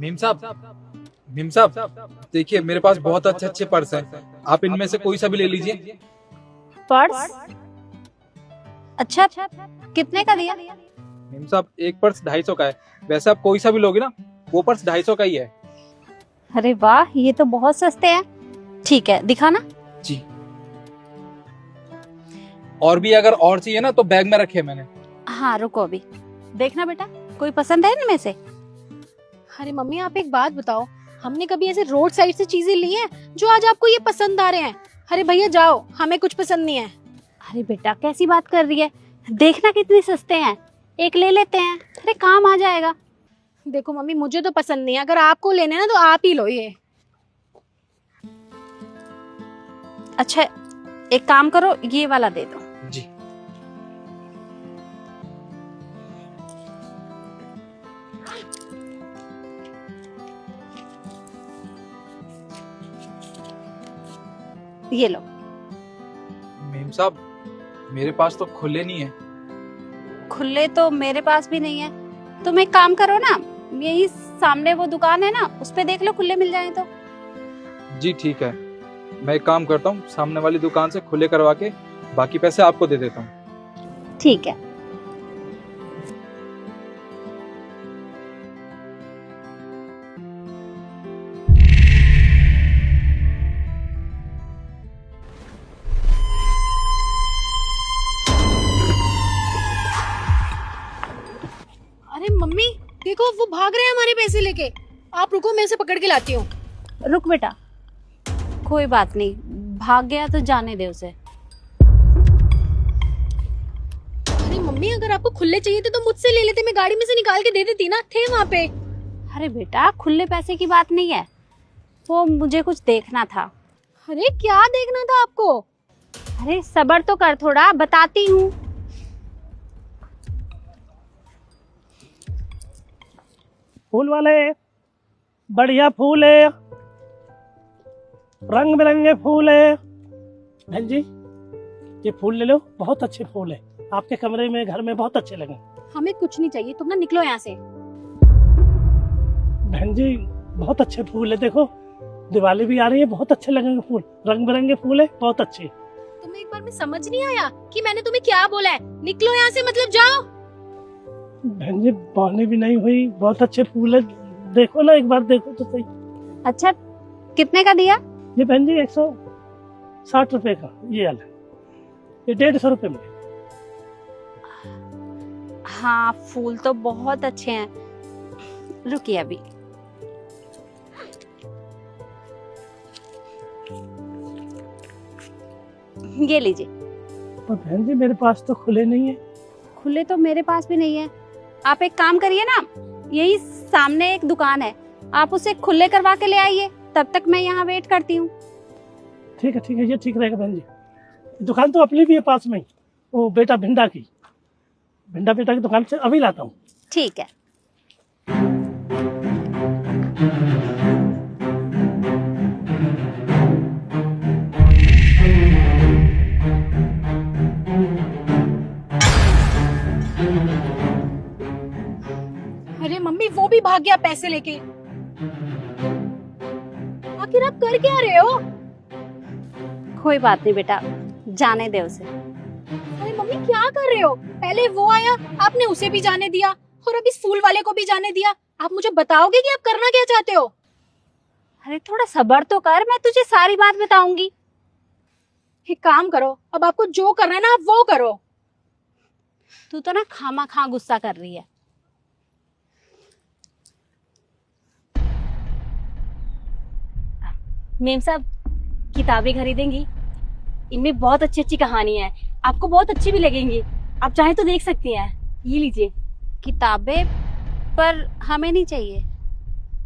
Meme साहब देखिए, मेरे पास बहुत अच्छे अच्छे पर्स हैं, आप इनमें से कोई सा भी ले लीजिए। पर्स? अच्छा, कितने का दिया? मीम साहब एक पर्स 250 का है, वैसे आप कोई सा भी लोगे ना वो पर्स 250 का ही है। अरे वाह, ये तो बहुत सस्ते हैं। ठीक है, दिखाना। जी, और भी अगर और चाहिए ना तो बैग में रखे मैंने। हाँ रुको, अभी देखना बेटा, कोई पसंद है इनमें से? अरे मम्मी, आप एक बात बताओ, हमने कभी ऐसे रोड साइड से चीजें ली हैं जो आज आपको ये पसंद आ रहे हैं? अरे भैया जाओ, हमें कुछ पसंद नहीं है। अरे बेटा कैसी बात कर रही है, देखना कितने सस्ते हैं, एक ले लेते हैं, अरे काम आ जाएगा। देखो मम्मी, मुझे तो पसंद नहीं है, अगर आपको लेने ना तो आप ही लो ये। अच्छा एक काम करो, ये वाला दे दो। जी, ये लो। मीम साहब मेरे पास तो खुले नहीं है। खुले तो मेरे पास भी नहीं है, तुम एक काम करो ना, यही सामने वो दुकान है ना, उस पे देख लो, खुले मिल जाए तो। जी ठीक है, मैं एक काम करता हूँ, सामने वाली दुकान से खुले करवा के बाकी पैसे आपको दे देता हूँ। ठीक है। अरे मम्मी देखो, वो भाग रहे हैं हमारे पैसे लेके। आप रुको, मैं उसे पकड़ के लाती हूँ। रुक बेटा, कोई बात नहीं, भाग गया तो जाने दे उसे। अरे मम्मी, अगर आपको खुले चाहिए थे तो मुझसे ले लेते, मैं गाड़ी में से निकाल के दे देती ना, थे वहाँ पे। अरे बेटा खुले पैसे की बात नहीं है, वो मुझे कुछ देखना था। अरे क्या देखना था आपको? अरे सब्र तो कर थोड़ा, बताती हूँ। फूल वाले बढ़िया फूल है, रंग बिरंगे फूल है। बहन जी ये फूल ले लो, बहुत अच्छे फूल है, आपके कमरे में घर में बहुत अच्छे लगे। हमें कुछ नहीं चाहिए, तुम ना निकलो यहाँ से। बहन जी बहुत अच्छे फूल है, देखो दिवाली भी आ रही है, बहुत अच्छे लगेंगे फूल, रंग बिरंगे फूल है, बहुत अच्छे। तुम्हें एक बार में समझ नहीं आया कि मैंने तुम्हें क्या बोला है? निकलो यहाँ से, मतलब जाओ। बहन जी पानी भी नहीं हुई, बहुत अच्छे फूल है, देखो ना एक बार, देखो तो सही। अच्छा कितने का दिया? ये बहन जी 160 रुपए का ये वाला, ये 150 रुपए में। हाँ फूल तो बहुत अच्छे हैं, रुकिए अभी। ये लीजिए। पर बहन जी मेरे पास तो खुले नहीं है। खुले तो मेरे पास भी नहीं है, आप एक काम करिए ना, यही सामने एक दुकान है, आप उसे खुले करवा के ले आइए, तब तक मैं यहाँ वेट करती हूँ। ठीक है, ये ठीक रहेगा बहन जी। दुकान तो अपनी भी है पास में ही, वो बेटा भिंडा की, भिंडा बेटा की दुकान से अभी लाता हूँ। ठीक है। अरे मम्मी, वो भी भाग गया पैसे लेके। आखिर आप कर क्या रहे हो? कोई बात नहीं बेटा, जाने दे उसे। अरे मम्मी क्या कर रहे हो? पहले वो आया, आपने उसे भी जाने दिया, और अब इस फूल वाले को भी जाने दिया। आप मुझे बताओगे कि आप करना क्या चाहते हो? अरे थोड़ा सब्र तो कर, मैं तुझे सारी बात बताऊंगी। एक काम करो, अब आपको जो करना है ना आप वो करो। तू तो ना खामा खा गुस्सा कर रही है। मेम साहब किताबें खरीदेंगी? इनमें बहुत अच्छी अच्छी कहानियां हैं, आपको बहुत अच्छी भी लगेंगी, आप चाहें तो देख सकती हैं। ये लीजिए। किताबें? पर हमें नहीं चाहिए।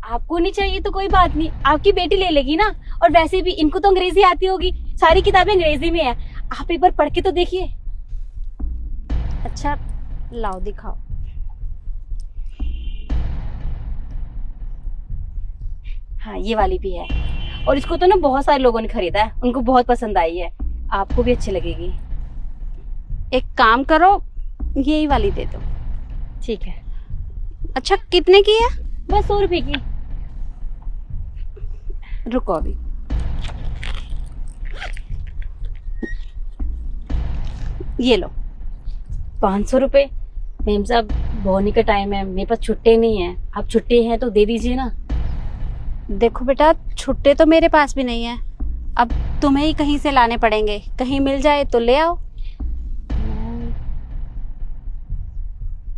आपको नहीं चाहिए तो कोई बात नहीं, आपकी बेटी ले लेगी ना, और वैसे भी इनको तो अंग्रेजी आती होगी, सारी किताबें अंग्रेजी में है, आप एक बार पढ़ के तो देखिए। अच्छा लाओ दिखाओ। हाँ ये वाली भी है, और इसको तो ना बहुत सारे लोगों ने खरीदा है, उनको बहुत पसंद आई है, आपको भी अच्छी लगेगी। एक काम करो, यही वाली दे दो। ठीक है। अच्छा कितने की है? बस 100 रुपए की। रुको अभी। ये लो। 500 रुपए? मैम साहब बोनी का टाइम है, मेरे पास छुट्टे नहीं है। आप छुट्टे हैं तो दे दीजिए ना। देखो बेटा, छुट्टे तो मेरे पास भी नहीं है, अब तुम्हें ही कहीं से लाने पड़ेंगे। कहीं मिल जाए तो ले आओ।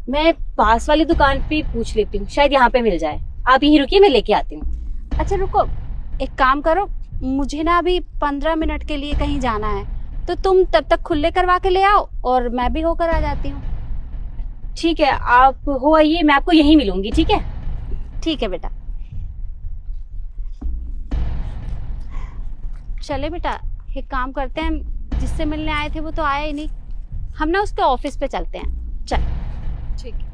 मैं पास वाली दुकान पे पूछ लेती हूँ, शायद यहाँ पे मिल जाए। आप यहीं रुकिए, मैं लेके आती हूँ। अच्छा रुको, एक काम करो, मुझे ना अभी 15 मिनट के लिए कहीं जाना है, तो तुम तब तक खुले करवा के ले आओ और मैं भी होकर आ जाती हूँ। ठीक है, आप हो आइए, मैं आपको यहीं मिलूंगी। ठीक है? ठीक है बेटा। चले बेटा, एक काम करते हैं, जिससे मिलने आए थे वो तो आया ही नहीं, हम ना उसके ऑफिस पे चलते हैं। चल। ठीक है।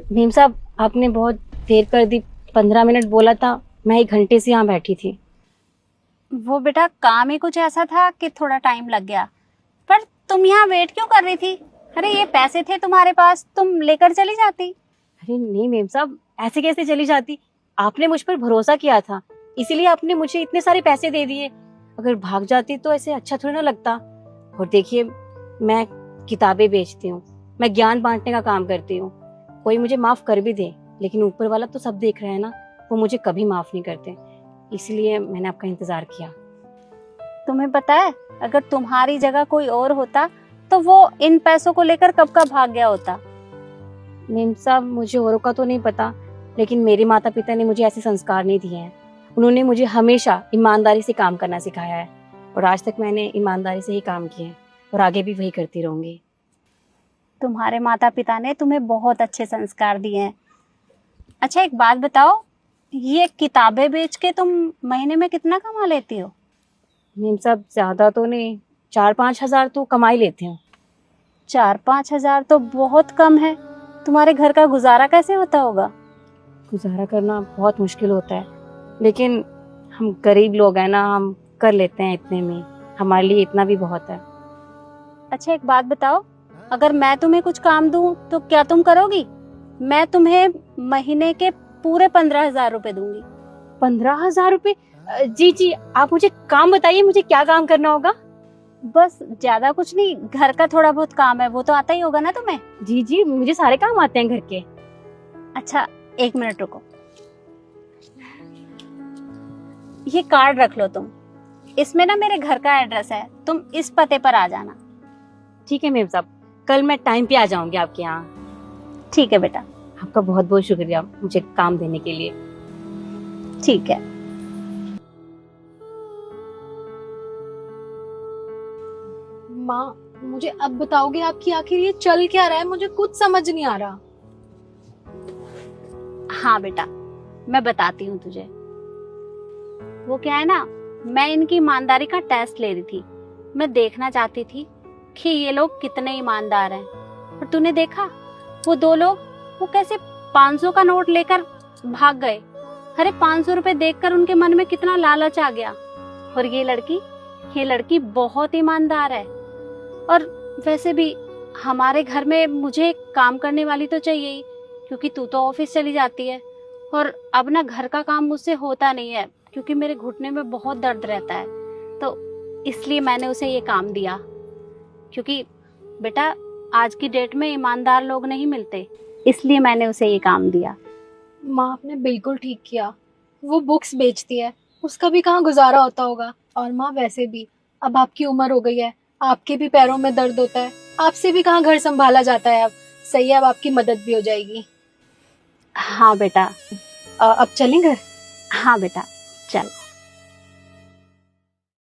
भीम साहब, आपने बहुत देर कर दी। 15 मिनट बोला था, मैं 1 घंटे से यहाँ बैठी थी। वो बेटा काम ही कुछ ऐसा था कि थोड़ा टाइम लग गया, पर तुम यहाँ वेट क्यों कर रही थी? अरे ये पैसे थे तुम्हारे पास, तुम लेकर चली जाती। अरे नहीं मेम साहब, ऐसे कैसे चली जाती? आपने मुझ पर भरोसा किया था, इसीलिए आपने मुझे इतने सारे पैसे दे दिए। अगर भाग जाती तो ऐसे अच्छा थोड़ा ना लगता। और देखिए, मैं किताबें बेचती हूँ, मैं ज्ञान बांटने का काम करती हूँ। कोई मुझे माफ कर भी दे, लेकिन ऊपर वाला तो सब देख रहा है ना, वो मुझे कभी माफ नहीं करते। इसलिए मैंने आपका इंतजार किया। तुम्हें पता है, अगर तुम्हारी जगह कोई और होता तो वो इन पैसों को लेकर कब का भाग गया होता। मेम साहब, मुझे औरों का तो नहीं पता, लेकिन मेरे माता पिता ने मुझे ऐसे संस्कार नहीं दिए हैं। उन्होंने मुझे हमेशा ईमानदारी से काम करना सिखाया है, और आज तक मैंने ईमानदारी से ही काम किए हैं और आगे भी वही करती रहूंगी। तुम्हारे माता पिता ने तुम्हें बहुत अच्छे संस्कार दिए हैं। अच्छा एक बात बताओ, ये किताबें बेच के तुम महीने में कितना कमा लेती हो? मेम साहब, ज्यादा तो नहीं, 4-5 हजार तो कमा ही लेती हूँ। 4-5 हजार तो बहुत कम है। तुम्हारे घर का गुजारा कैसे होता होगा? गुजारा करना बहुत मुश्किल होता है, लेकिन हम गरीब लोग हैं ना, हम कर लेते हैं इतने में। हमारे लिए इतना भी बहुत है। अच्छा एक बात बताओ, अगर मैं तुम्हें कुछ काम दूं तो क्या तुम करोगी? मैं तुम्हें महीने के पूरे 15,000 रुपए दूंगी। 15,000 रुपए? जी जी, आप मुझे काम बताइए, मुझे क्या काम करना होगा? बस ज्यादा कुछ नहीं, घर का थोड़ा बहुत काम है, वो तो आता ही होगा ना तुम्हें। जी जी, मुझे सारे काम आते हैं घर के। अच्छा 1 मिनट रुको, ये कार्ड रख लो तुम, इसमें ना मेरे घर का एड्रेस है, तुम इस पते पर आ जाना। ठीक है मेम साहब, कल मैं टाइम पे आ जाऊंगी आपके यहाँ। ठीक है बेटा। आपका बहुत बहुत शुक्रिया मुझे काम देने के लिए। ठीक है। माँ, मुझे अब बताओगे आपकी आखिर ये चल क्या रहा है? मुझे कुछ समझ नहीं आ रहा। हाँ बेटा, मैं बताती हूँ तुझे। वो क्या है ना, मैं इनकी ईमानदारी का टेस्ट ले रही थी। मैं देखना चाहती थी कि ये लोग कितने ईमानदार हैं। और तूने देखा, वो 2 लोग वो कैसे 500 का नोट लेकर भाग गए। अरे 500 रुपए देखकर उनके मन में कितना लालच आ गया। और ये लड़की बहुत ईमानदार है। और वैसे भी हमारे घर में मुझे काम करने वाली तो चाहिए ही, क्योंकि तू तो ऑफिस चली जाती है। और अब ना घर का काम मुझसे होता नहीं है, क्योंकि मेरे घुटने में बहुत दर्द रहता है। तो इसलिए मैंने उसे ये काम दिया, क्योंकि बेटा आज की डेट में ईमानदार लोग नहीं मिलते, इसलिए मैंने उसे ये काम दिया। माँ, आपने बिल्कुल ठीक किया। वो बुक्स बेचती है, उसका भी कहाँ गुजारा होता होगा। और माँ, वैसे भी अब आपकी उम्र हो गई है, आपके भी पैरों में दर्द होता है, आपसे भी कहाँ घर संभाला जाता है। अब सही है, अब आपकी मदद भी हो जाएगी। हाँ बेटा। अब चलें घर? हाँ बेटा चल।